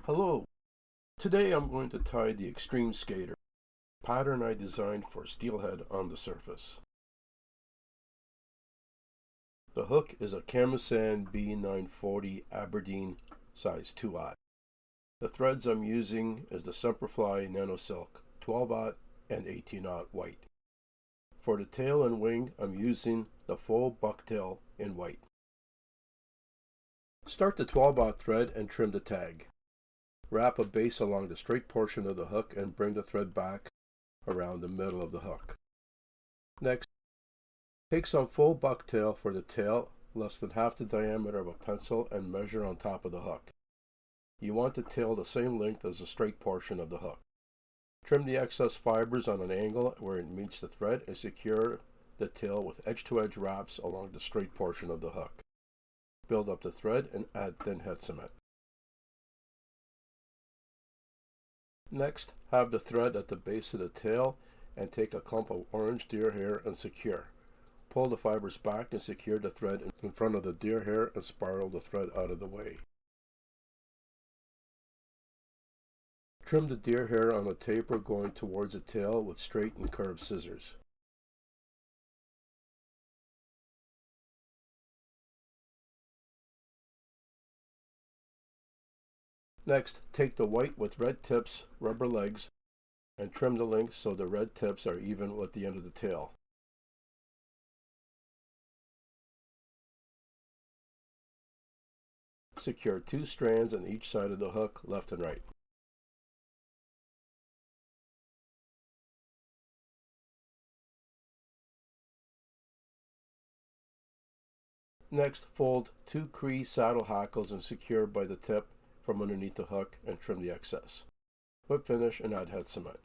Hello, today I'm going to tie the Extreme Skater, pattern I designed for Steelhead on the surface. The hook is a Kamasan B940 Aberdeen size 2/0. The threads I'm using is the Superfly Nano Silk 12/0 and 18/0 white. For the tail and wing I'm using the Faux Bucktail in white. Start the 12/0 thread and trim the tag. Wrap a base along the straight portion of the hook and bring the thread back around the middle of the hook. Next, take some Faux Bucktail for the tail, less than half the diameter of a pencil, and measure on top of the hook. You want the tail the same length as the straight portion of the hook. Trim the excess fibers on an angle where it meets the thread and secure the tail with edge-to-edge wraps along the straight portion of the hook. Build up the thread and add thin head cement. Next, have the thread at the base of the tail and take a clump of orange deer hair and secure. Pull the fibers back and secure the thread in front of the deer hair and spiral the thread out of the way. Trim the deer hair on a taper going towards the tail with straight and curved scissors. Next, take the white with red tips, rubber legs, and trim the length so the red tips are even with the end of the tail. Secure 2 strands on each side of the hook, left and right. Next, fold 2 crease saddle hackles and secure by the tip from underneath the hook and trim the excess. Whip finish and add head cement.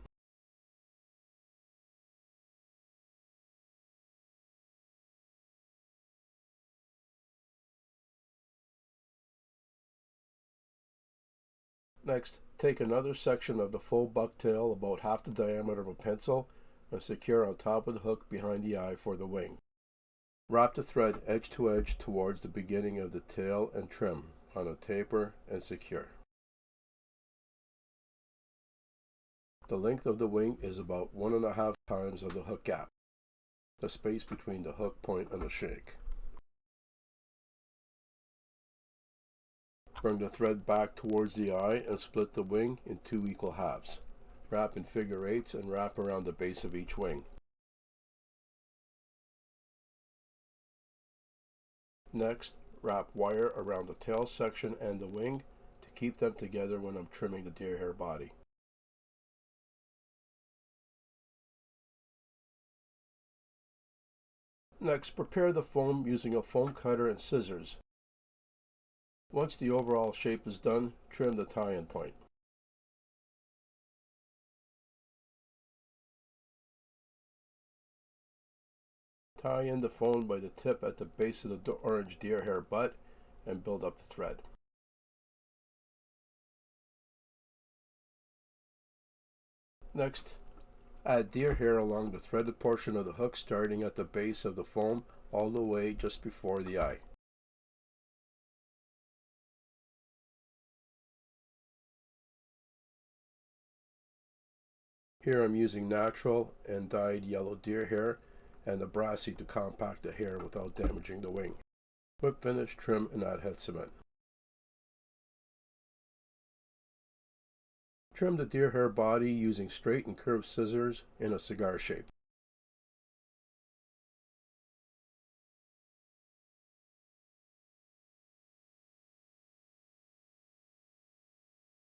Next, take another section of the Faux Bucktail about half the diameter of a pencil and secure on top of the hook behind the eye for the wing. Wrap the thread edge to edge towards the beginning of the tail and trim on a taper and secure. The length of the wing is about 1.5 times of the hook gap, the space between the hook point and the shank. Bring the thread back towards the eye and split the wing in 2 equal halves. Wrap in figure eights and wrap around the base of each wing. Next, wrap wire around the tail section and the wing to keep them together when I'm trimming the deer hair body. Next, prepare the foam using a foam cutter and scissors. Once the overall shape is done, trim the tie-in point. Tie in the foam by the tip at the base of the orange deer hair butt and build up the thread. Next, add deer hair along the threaded portion of the hook starting at the base of the foam all the way just before the eye. Here I'm using natural and dyed yellow deer hair and the brassy to compact the hair without damaging the wing. Whip finish, trim, and add head cement. Trim the deer hair body using straight and curved scissors in a cigar shape.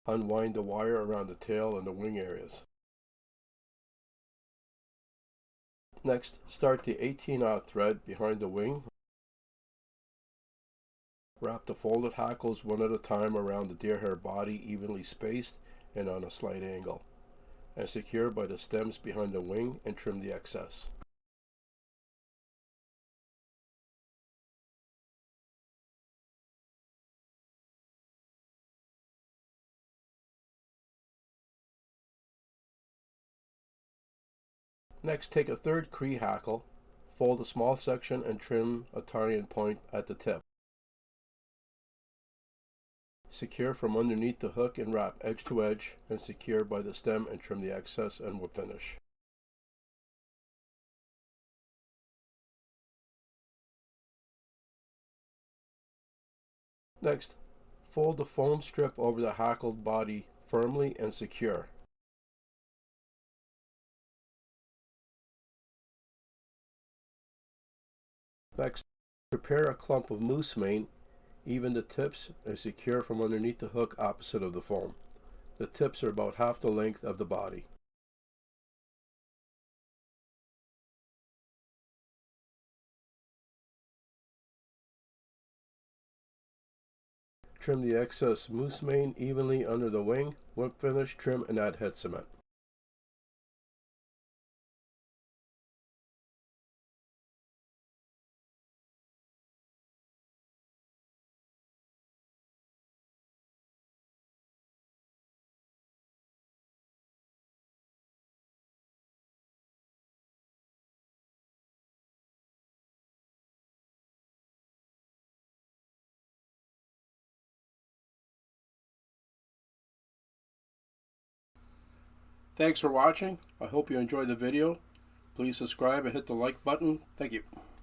Unwind the wire around the tail and the wing areas. Next, start the 18/0 thread behind the wing. Wrap the folded hackles one at a time around the deer hair body evenly spaced and on a slight angle, and secure by the stems behind the wing and trim the excess. Next, take a third crease hackle, fold a small section and trim a tie-in point at the tip. Secure from underneath the hook and wrap edge to edge, and secure by the stem and trim the excess and whip finish. Next, fold the foam strip over the hackled body firmly and secure. Next, prepare a clump of moose mane, even the tips, and secure from underneath the hook opposite of the foam. The tips are about half the length of the body. Trim the excess moose mane evenly under the wing, whip finish, trim, and add head cement. Thanks for watching. I hope you enjoyed the video. Please subscribe and hit the like button. Thank you.